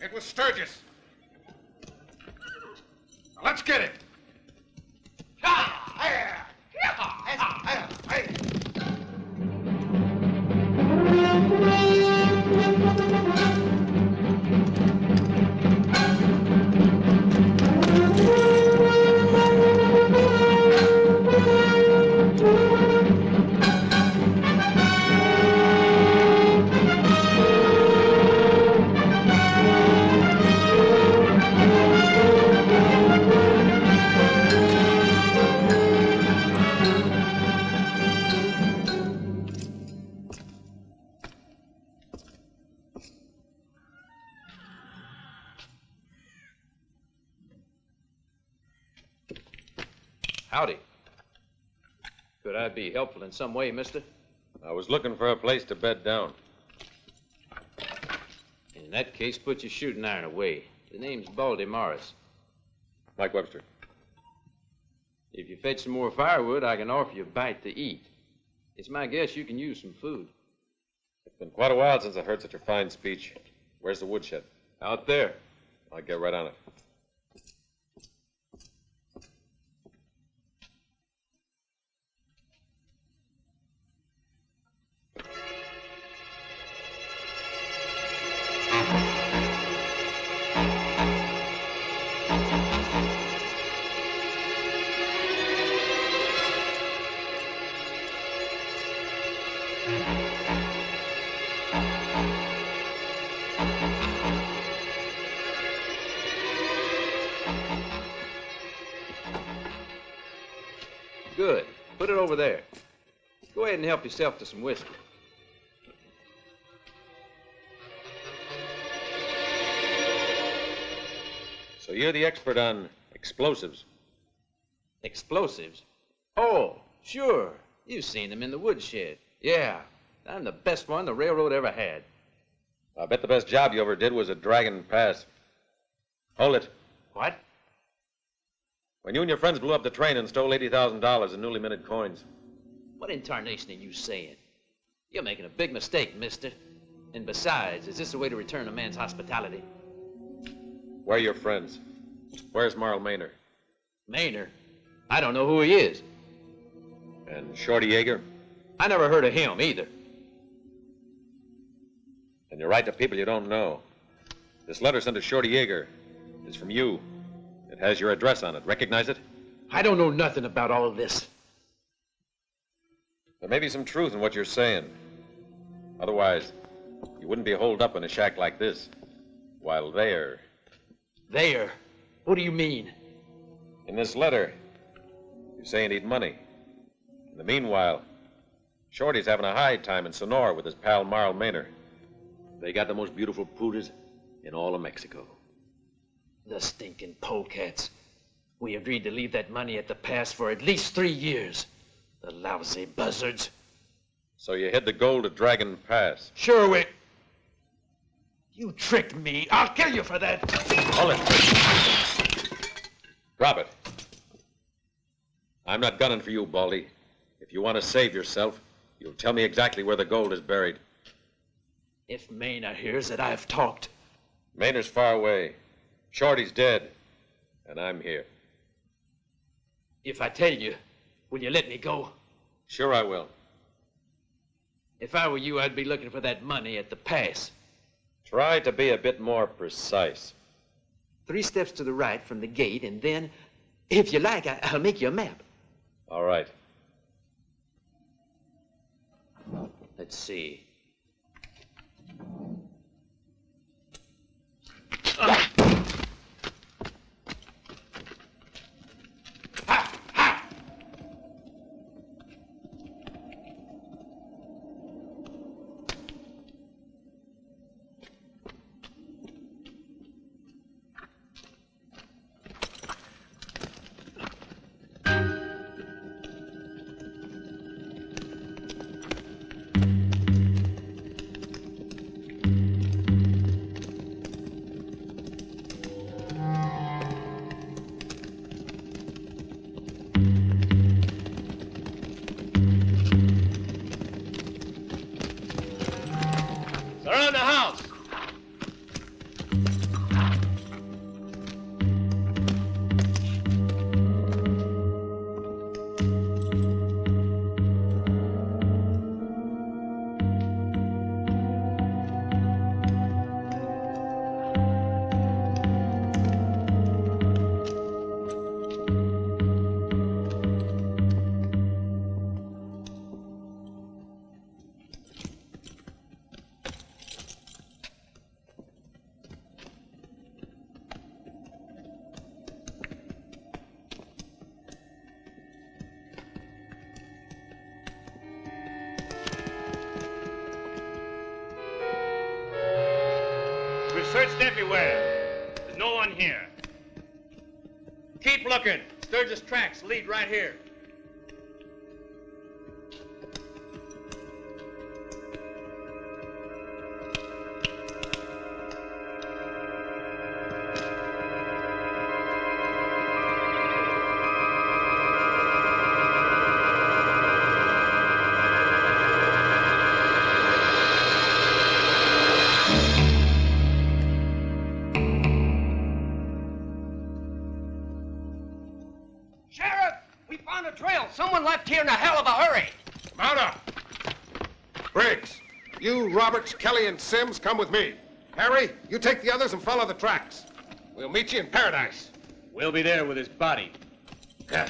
S10: It was Sturgis. Now, let's get it.
S5: Howdy. Could I be helpful in some way, mister?
S2: I was looking for a place to bed down.
S5: In that case, put your shooting iron away. The name's Baldy Morris.
S2: Mike Webster.
S5: If you fetch some more firewood, I can offer you a bite to eat. It's my guess you can use some food.
S2: It's been quite a while since I heard such a fine speech. Where's the woodshed?
S5: Out there.
S2: I'll get right on it.
S5: Good. Put it over there. Go ahead and help yourself to some whiskey.
S2: So you're the expert on explosives?
S5: Explosives? Oh, sure. You've seen them in the woodshed. Yeah, I'm the best one the railroad ever had.
S2: I bet the best job you ever did was at Dragon Pass. Hold it.
S5: What?
S2: When you and your friends blew up the train and stole $80,000 in newly minted coins.
S5: What in tarnation are you saying? You're making a big mistake, mister. And besides, is this the way to return a man's hospitality?
S2: Where are your friends? Where's Marl Maynor?
S5: Maynor? I don't know who he is.
S2: And Shorty Yeager?
S5: I never heard of him either.
S2: And you write to people you don't know. This letter sent to Shorty Yeager is from you. It has your address on it. Recognize it?
S5: I don't know nothing about all of this.
S2: There may be some truth in what you're saying. Otherwise, you wouldn't be holed up in a shack like this. While there...
S5: There? What do you mean?
S2: In this letter, you say you need money. In the meanwhile, Shorty's having a high time in Sonora with his pal Marl Maynor. They got the most beautiful poodles in all of Mexico.
S5: The stinking polecats. We agreed to leave that money at the pass for at least 3 years. The lousy buzzards.
S2: So you hid the gold at Dragon Pass?
S5: Sure, we... You tricked me. I'll kill you for that.
S2: Hold it. Drop it. I'm not gunning for you, Baldy. If you want to save yourself, you'll tell me exactly where the gold is buried.
S5: If Maynor hears that I've talked...
S2: Maynor's far away. Shorty's dead. And I'm here.
S5: If I tell you, will you let me go?
S2: Sure I will.
S5: If I were you, I'd be looking for that money at the pass.
S2: Try to be a bit more precise.
S5: 3 steps to the right from the gate, and then, if you like, I'll make you a map.
S2: All right.
S5: Let's see.
S15: searched everywhere. There's no one here. Keep looking. Sturgis' tracks lead right here.
S12: Someone left here in a hell of a hurry.
S10: Mount up. Briggs, you, Roberts, Kelly, and Sims, come with me. Harry, you take the others and follow the tracks. We'll meet you in Paradise.
S15: We'll be there with his body.
S10: Yeah.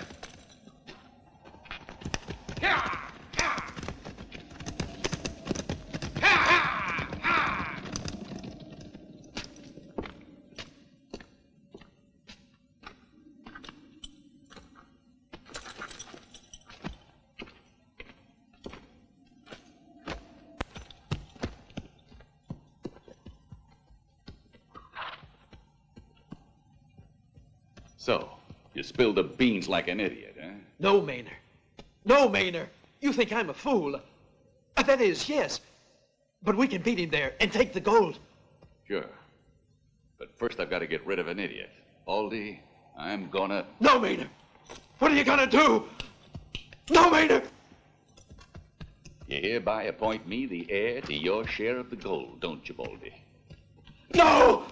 S7: So, you spilled the beans like an idiot, huh?
S5: No, Maynard. No, Maynard. You think I'm a fool. That is, yes. But we can beat him there and take the gold.
S7: Sure. But first I've got to get rid of an idiot. Baldy, I'm gonna...
S5: No, Maynard. What are you gonna do? No, Maynard.
S7: You hereby appoint me the heir to your share of the gold, don't you, Baldy?
S5: No!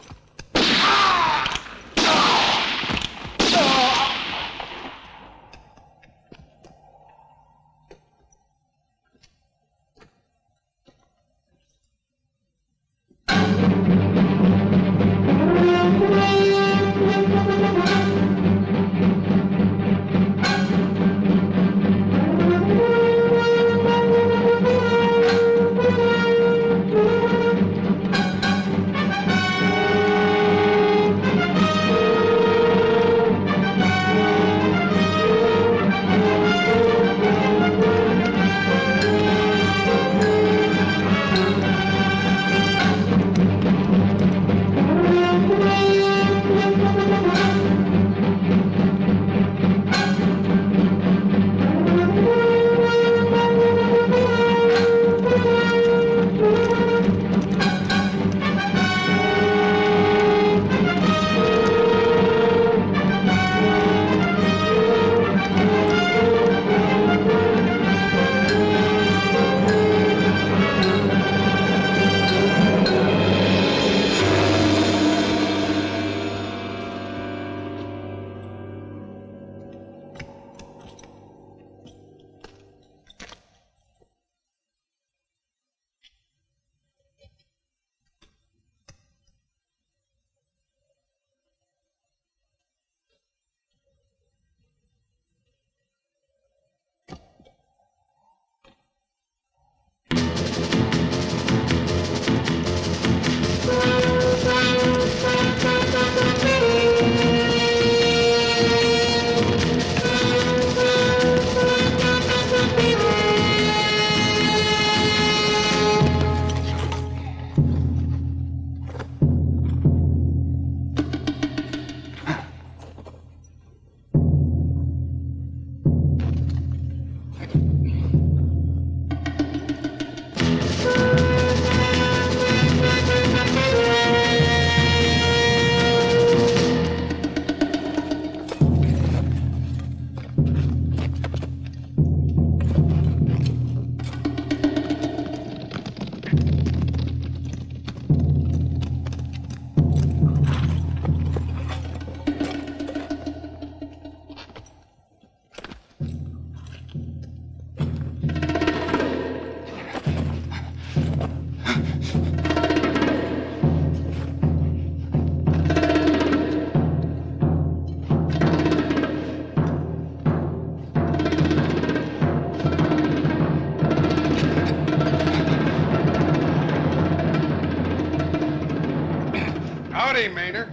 S10: Howdy, Maynard.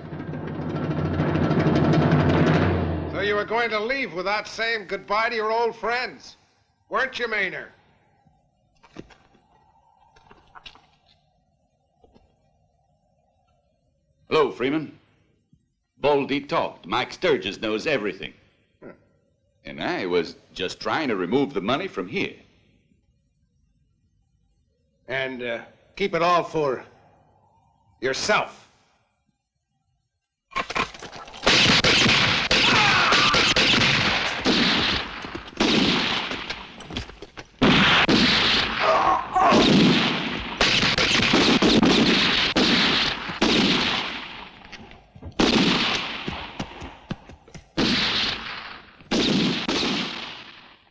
S10: So you were going to leave without saying goodbye to your old friends, weren't you, Maynard?
S7: go, Freeman. Baldy talked. Mike Sturgis knows everything. And I was just trying to remove the money from here.
S10: And keep it all for yourself.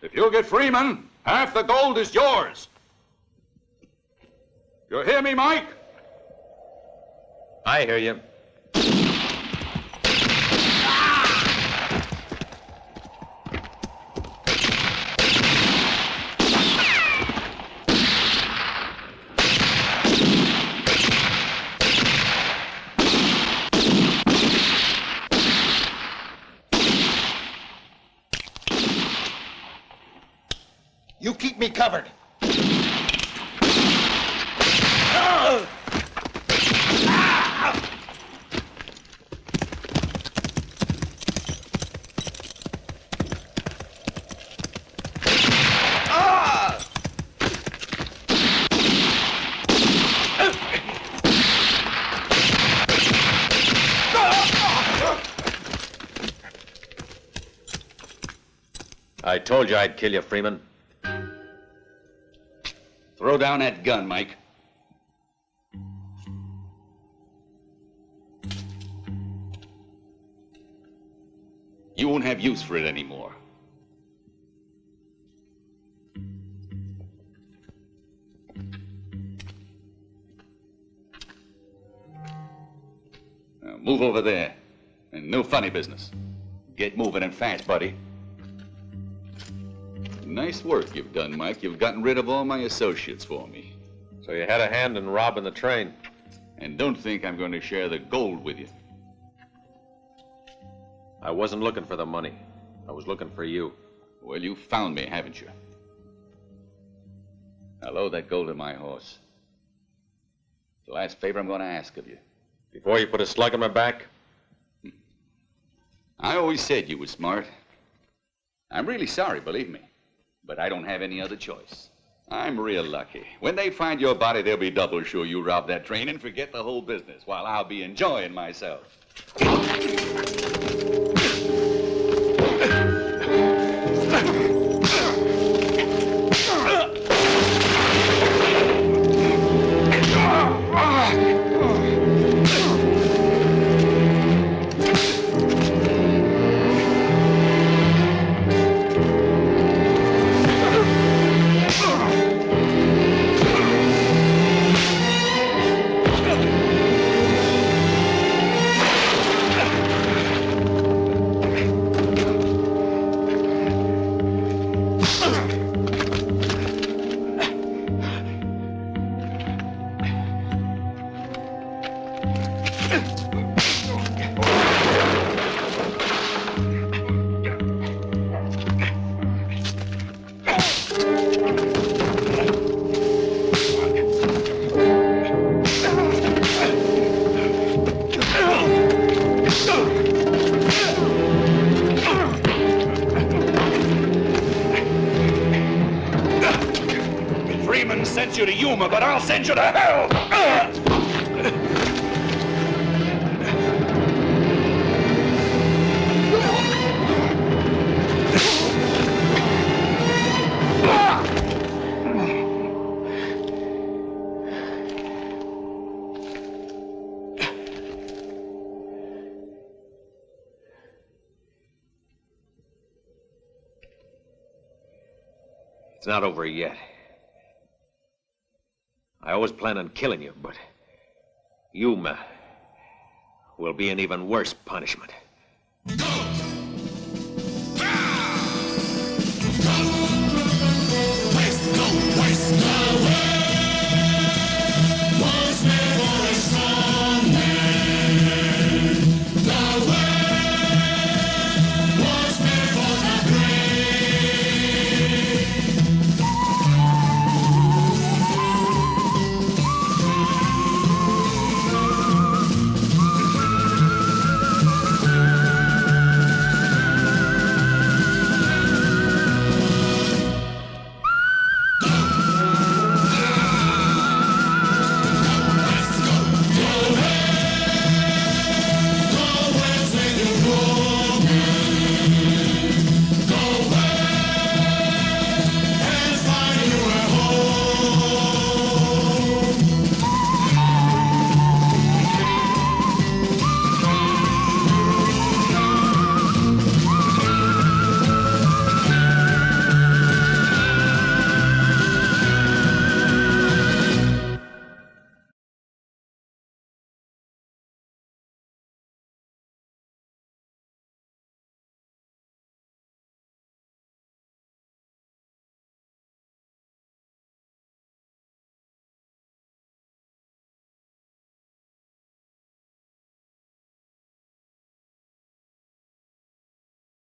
S7: If you'll get Freeman, half the gold is yours. You hear me, Mike?
S2: I hear you.
S10: You keep me covered.
S2: I told you I'd kill you, Freeman.
S7: Throw down that gun, Mike. You won't have use for it anymore. Now move over there. And no funny business. Get moving and fast, buddy. Nice work you've done, Mike. You've gotten rid of all my associates for me.
S2: So you had a hand in robbing the train.
S7: And don't think I'm going to share the gold with you.
S2: I wasn't looking for the money. I was looking for you.
S7: Well, you found me, haven't you? Now load that gold in my horse. It's the last favor I'm going to ask of you.
S2: Before you put a slug in my back?
S7: I always said you were smart. I'm really sorry, believe me. But I don't have any other choice. I'm real lucky. When they find your body, they'll be double sure you robbed that train and forget the whole business, while I'll be enjoying myself. Freeman sent you to Yuma, but I'll send you to hell!
S2: It's not over yet. I always planned on killing you, but Yuma will be an even worse punishment.
S17: Go!